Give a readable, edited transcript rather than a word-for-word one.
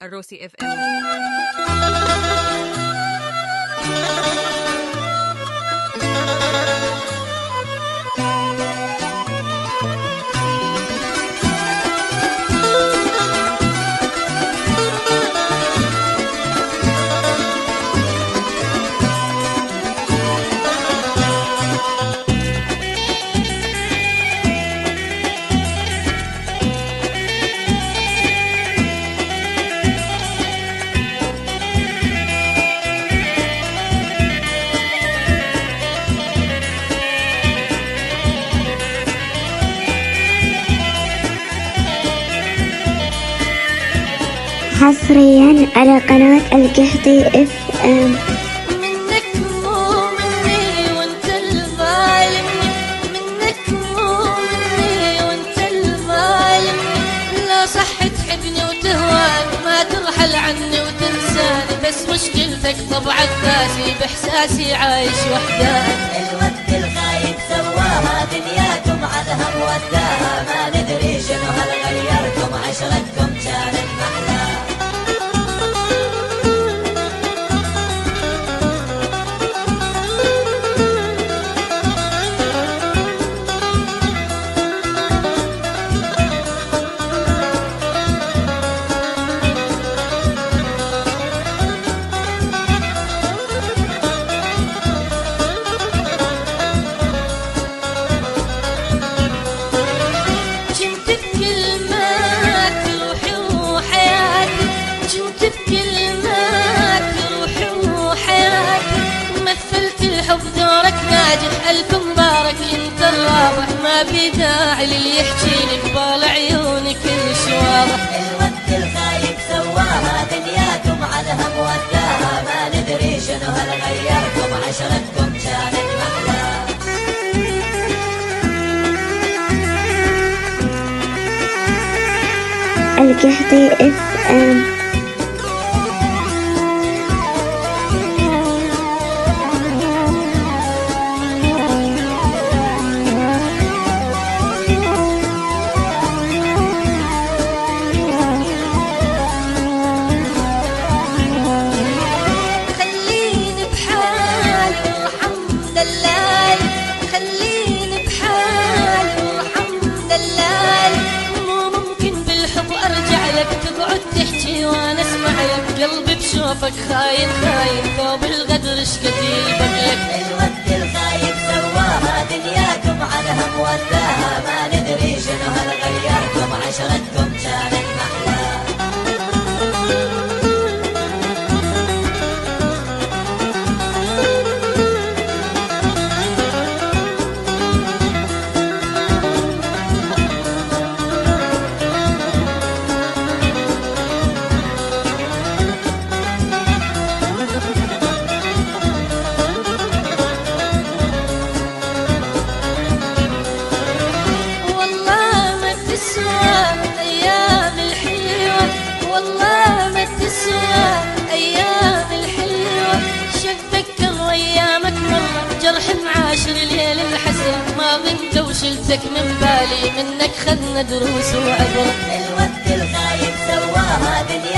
الروسي اف ام. حصريا على قناة القحطي اف ام. منك مو مني وانت الظالم، منك مو مني وانت الظالم. لا صح تحبني وتهواني، ما ترحل عني وتنساني، بس مشكلتك طبعك قاسي، باحساسي عايش وحداني. الود الخايب سواها دنياكم عالهم وداها، ما ندري شنو هل غيركم، عشرتكم كانت محلى. ألف مبارك انت الرابح، ما بداعي للي يحكيني ببال عيوني كل شي واضح. الود الخايب سواها دنياكم عالهم وداها، ما ندري شنو هل غيركم، عشرتكم كانت محلى. القحطي اف ام. قلبي بشوفك خاين خاين، ثوب الغدر شكتي بقلك. الود الخايب سواها دنياكم عالهم وداها، ما ندري شنو هل غيركم، عشرتكم كانت محلى. ما ظنت وشلتك من بالي، منك خذنا دروس وعبر. الود الخايب سواها دنيا